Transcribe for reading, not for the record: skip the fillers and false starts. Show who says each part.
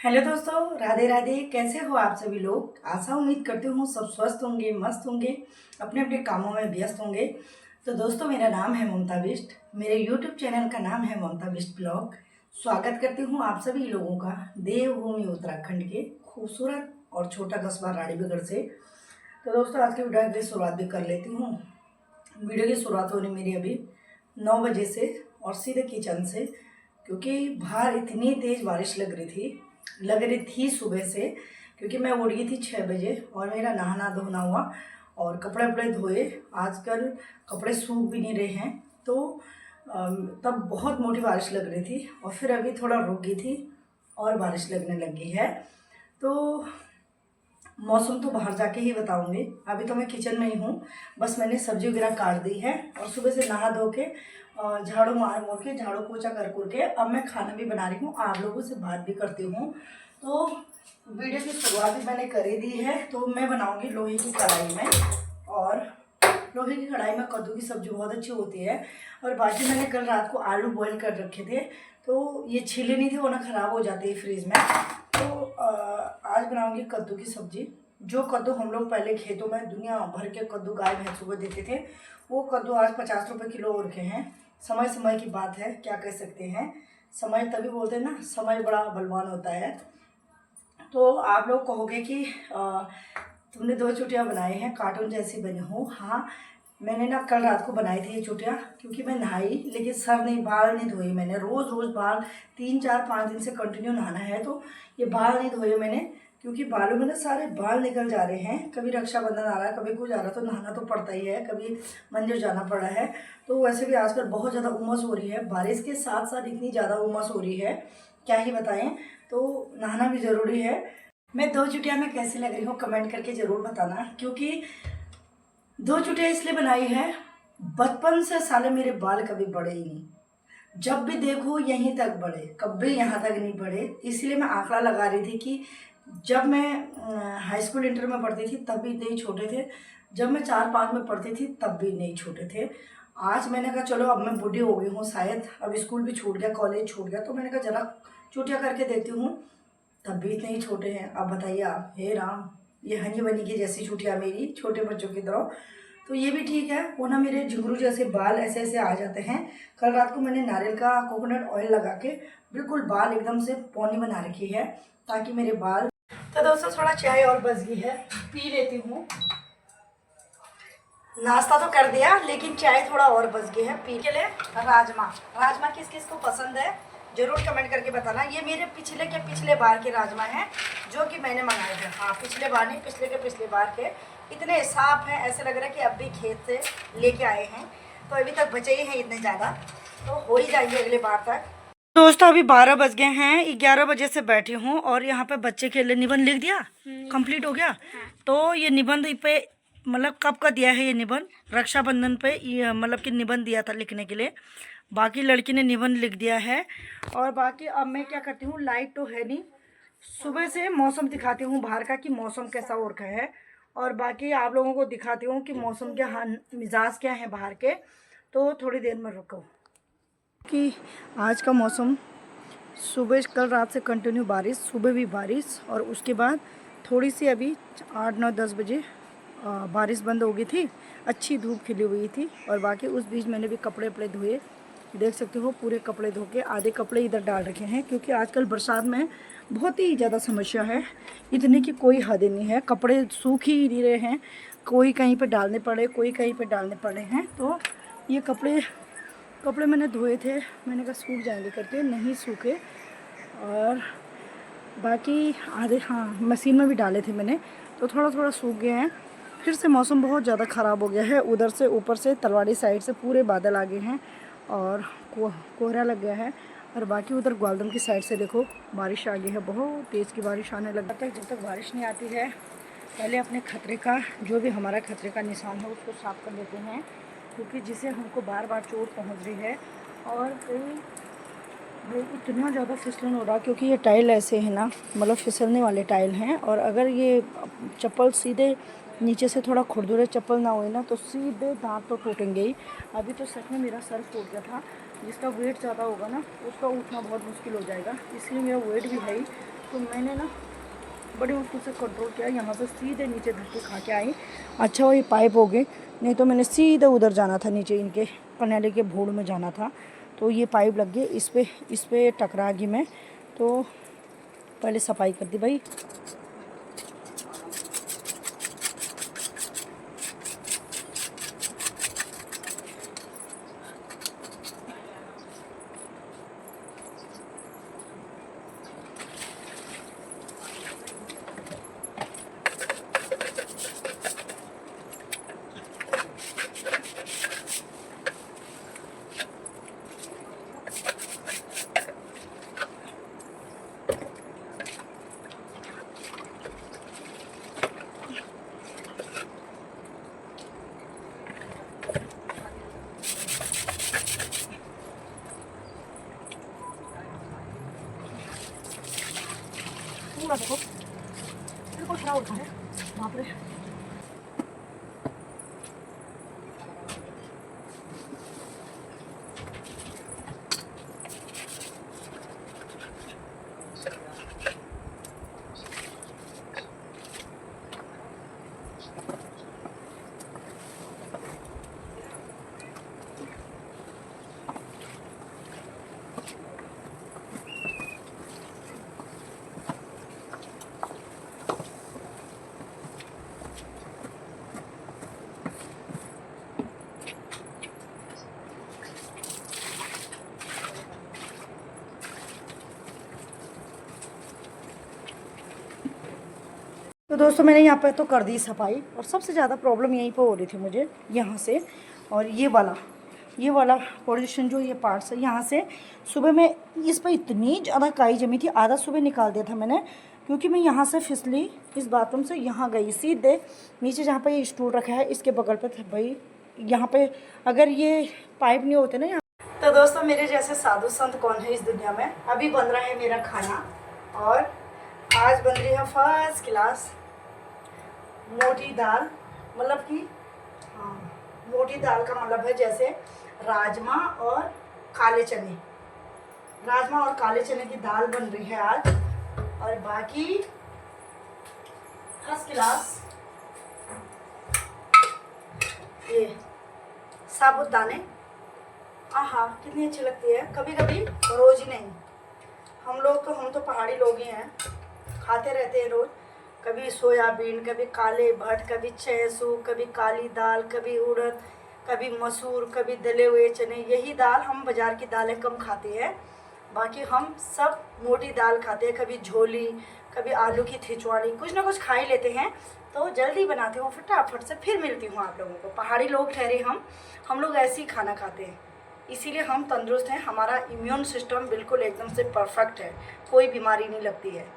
Speaker 1: Hello दोस्तों, राधे राधे। कैसे हो आप सभी लोग। आशा उम्मीद करती हूँ सब स्वस्थ होंगे, मस्त होंगे, अपने अपने कामों में व्यस्त होंगे। तो दोस्तों, मेरा नाम है ममता बिष्ट। मेरे यूट्यूब चैनल का नाम है ममता बिष्ट ब्लॉग। स्वागत करती हूँ आप सभी लोगों का देवभूमि उत्तराखंड के खूबसूरत और छोटा कस्बा रानीबीगढ़ से। तो दोस्तों, आज की वीडियो की शुरुआत भी कर लेती हूँ। वीडियो की शुरुआत होनी मेरी अभी 9 बजे से और सीधे किचन से, क्योंकि बाहर इतनी तेज़ बारिश लग रही थी सुबह से। क्योंकि मैं उठ गई थी 6 बजे और मेरा नहाना धोना हुआ और कपड़े वपड़े धोए। आजकल कपड़े सूख भी नहीं रहे हैं, तो तब बहुत मोटी बारिश लग रही थी और फिर अभी थोड़ा रुक गई थी और बारिश लगने लग गई है। तो मौसम तो बाहर जाके ही बताऊंगी। अभी तो मैं किचन में ही हूँ। बस मैंने सब्जी वगैरह काट दी है और सुबह से नहा धो के झाड़ू मार के झाड़ू पोछा कर के अब मैं खाना भी बना रही हूँ, आप लोगों से बात भी करती हूँ। तो वीडियो की शुरुआत भी मैंने कर ही दी है। तो मैं बनाऊंगी लोहे की कढ़ाई में, और लोहे की कढ़ाई में कद्दू की सब्जी बहुत अच्छी होती है। और बाकी मैंने कल रात को आलू बॉईल कर रखे थे, तो ये छीले नहीं थे, वो ना ख़राब हो जाते हैं फ्रीज में। तो आज बनाऊंगी कद्दू की सब्जी। जो कद्दू हम लोग पहले खेतों में दुनिया भर के कद्दू गाय भैंसों को देते थे, वो कद्दू आज 50 रुपये किलो और के हैं। समय समय की बात है, क्या कह सकते हैं। समय तभी बोलते हैं ना, समय बड़ा बलवान होता है। तो आप लोग कहोगे कि तुमने 2 चुटिया बनाई हैं, कार्टून जैसी बनी हो। हाँ, मैंने ना कल रात को बनाई थी ये चुटिया, क्योंकि मैं नहाई लेकिन सर नहीं, बाल नहीं धोए मैंने। रोज़ रोज़ बाल 3 4 5 दिन से कंटिन्यू नहाना है, तो ये बाल नहीं धोए मैंने, क्योंकि बालों में ना सारे बाल निकल जा रहे हैं। कभी रक्षाबंधन आ रहा है, कभी कुछ आ रहा है, तो नहाना तो पड़ता ही है। कभी मंदिर जाना पड़ा है। तो वैसे भी आजकल बहुत ज़्यादा उमस हो रही है, बारिश के साथ साथ इतनी ज़्यादा उमस हो रही है, क्या ही बताएं। तो नहाना भी ज़रूरी है। मैं 2 चुटिया में कैसी लग रही हूँ कमेंट करके ज़रूर बताना, क्योंकि 2 चुटिया इसलिए बनाई है, बचपन से साले मेरे बाल कभी बढ़े ही नहीं। जब भी देखो यहीं तक बढ़े, कभी यहाँ तक नहीं बढ़े। इसलिए मैं आंकड़ा लगा रही थी कि जब मैं हाई स्कूल इंटर में पढ़ती थी तब भी इतने ही छोटे थे, जब मैं 4 5 में पढ़ती थी तब भी नहीं छोटे थे। आज मैंने कहा चलो, अब मैं बूढ़ी हो गई हूँ शायद, अब स्कूल भी छूट गया, कॉलेज छूट गया, तो मैंने कहा जरा चुटिया करके देखती हूँ, तब भी इतने ही छोटे हैं। अब बताइए आप, हे राम, ये हनी बनी की जैसी छुटियाँ मेरी, छोटे बच्चों की तरह। तो ये भी ठीक है, वो ना मेरे झुंगरू जैसे बाल ऐसे ऐसे आ जाते हैं। कल रात को मैंने नारियल का कोकोनट ऑयल लगा के बिल्कुल बाल एकदम से पौनी बना रखी है, ताकि मेरे बाल। तो दोस्तों, थोड़ा चाय और बच गई है, पी लेती हूँ। नाश्ता तो कर दिया, लेकिन चाय थोड़ा और बच गई है पी के लिए। राजमा, राजमा किस किस को पसंद है जरूर कमेंट करके बताना। ये मेरे पिछले बार के राजमा हैं, जो कि मैंने मंगाए थे। हाँ, पिछले बार नहीं, पिछले बार के। इतने साफ हैं, ऐसे लग रहा है कि अब भी खेत से लेके आए हैं। तो अभी तक बचे ही हैं इतने ज़्यादा, तो हो ही जाएंगे अगले बार तक। दोस्तों, अभी 12 बज गए हैं, 11 बजे से बैठी हूँ और यहाँ पे बच्चे के लिए निबंध लिख दिया, कंप्लीट हो गया। तो ये निबंध पे मतलब कब का दिया है ये निबंध, रक्षाबंधन पे ये मतलब कि निबंध दिया था लिखने के लिए। बाकी लड़की ने निबंध लिख दिया है। और बाकी अब मैं क्या करती हूँ, लाइट तो है नहीं, सुबह से मौसम दिखाती हूँ बाहर का कि मौसम कैसा हो रखा है, और बाकी आप लोगों को दिखाती हूँ कि मौसम के मिजाज क्या है बाहर के। तो थोड़ी देर में रुको कि आज का मौसम, सुबह कल रात से कंटिन्यू बारिश, सुबह भी बारिश, और उसके बाद थोड़ी सी अभी 8 9 10 बजे बारिश बंद हो गई थी, अच्छी धूप खिली हुई थी। और बाकी उस बीच मैंने भी कपड़े वपड़े धोए, देख सकते हो पूरे कपड़े धो के आधे कपड़े इधर डाल रखे हैं, क्योंकि आजकल बरसात में बहुत ही ज़्यादा समस्या है, इतने की कोई हद नहीं है। कपड़े सूख ही नहीं रहे हैं, कोई कहीं पे डालने पड़े, कोई कहीं पे डालने पड़े हैं। तो ये कपड़े मैंने धोए थे, मैंने कहा सूख जाएंगे करके, नहीं सूखे। और बाकी आधे, हाँ, मशीन में भी डाले थे मैंने, तो थोड़ा थोड़ा सूख गए हैं। फिर से मौसम बहुत ज़्यादा ख़राब हो गया है, उधर से ऊपर से तलवाड़ी साइड से पूरे बादल आ गए हैं और कोहरा लग गया है। और बाकी उधर ग्वालदम की साइड से देखो बारिश आ गई है, बहुत तेज़ की बारिश आने लग तक। जब तक बारिश नहीं आती है, पहले अपने खतरे का, जो भी हमारा खतरे का निशान है उसको साफ़ कर लेते हैं, क्योंकि जिसे हमको बार बार चोट पहुँच रही है। और कई इतना ज़्यादा फिसलन हो रहा, क्योंकि ये टाइल ऐसे है ना, मतलब फिसलने वाले टाइल हैं। और अगर ये चप्पल सीधे नीचे से थोड़ा खुरदुरे चप्पल ना हुई ना, तो सीधे दांत तो टूटेंगे ही। अभी तो सच में मेरा सर फूट गया था, जिसका वेट ज़्यादा होगा ना उसका उठना बहुत मुश्किल हो जाएगा, इसलिए मेरा वेट भी है ही। तो मैंने ना बड़ी मुश्किल से कंट्रोल किया, यहाँ से सीधे नीचे धक्के खा के आई। अच्छा वो ये पाइप हो गए, नहीं तो मैंने सीधे उधर जाना था, नीचे इनके कन्याले के भोड़ में जाना था। तो ये पाइप लग गई, इस पे टकरा गई मैं, तो पहले सफाई कर दी भाई। पूरा देखो बिल्कुल खराब होता है, बाप रे। तो दोस्तों मैंने यहाँ पे तो कर दी सफाई, और सबसे ज़्यादा प्रॉब्लम यहीं पे हो रही थी मुझे यहाँ से, और ये वाला पोजीशन जो ये पार्ट्स है यहाँ से। सुबह में इस पर इतनी ज़्यादा काई जमी थी, आधा सुबह निकाल दिया था मैंने, क्योंकि मैं यहाँ से फिसली इस बाथरूम से यहाँ गई सीधे नीचे, जहाँ पर ये स्टूल रखा है इसके बगल पर था भाई। यहाँ पे अगर ये पाइप नहीं होते ना यहाँ। तो दोस्तों मेरे जैसे साधु संत कौन है इस दुनिया में। अभी बन रहा है मेरा खाना, और आज बन रही है फर्स्ट क्लास मोटी दाल, मतलब कि हाँ, मोटी दाल का मतलब है जैसे राजमा और काले चने, राजमा और काले चने की दाल बन रही है आज। और बाकी फर्स्ट क्लास ये साबुदाने, आहा कितनी अच्छी लगती है। कभी कभी, रोज ही नहीं। हम तो पहाड़ी लोग ही हैं, खाते रहते हैं रोज। कभी सोयाबीन, कभी काले भट्ट, कभी चेसू, कभी काली दाल, कभी उड़द, कभी मसूर, कभी दले हुए चने। यही दाल, हम बाज़ार की दालें कम खाते हैं, बाकी हम सब मोटी दाल खाते हैं। कभी झोली, कभी आलू की खिचवाड़ी, कुछ ना कुछ खा ही लेते हैं। तो जल्दी बनाती हूँ फटाफट से, फिर मिलती हूँ आप लोगों को। पहाड़ी लोग ठहरे हम लोग ऐसे ही खाना खाते हैं, इसीलिए हम तंदुरुस्त हैं। हमारा इम्यून सिस्टम बिल्कुल एकदम से परफेक्ट है, कोई बीमारी नहीं लगती है।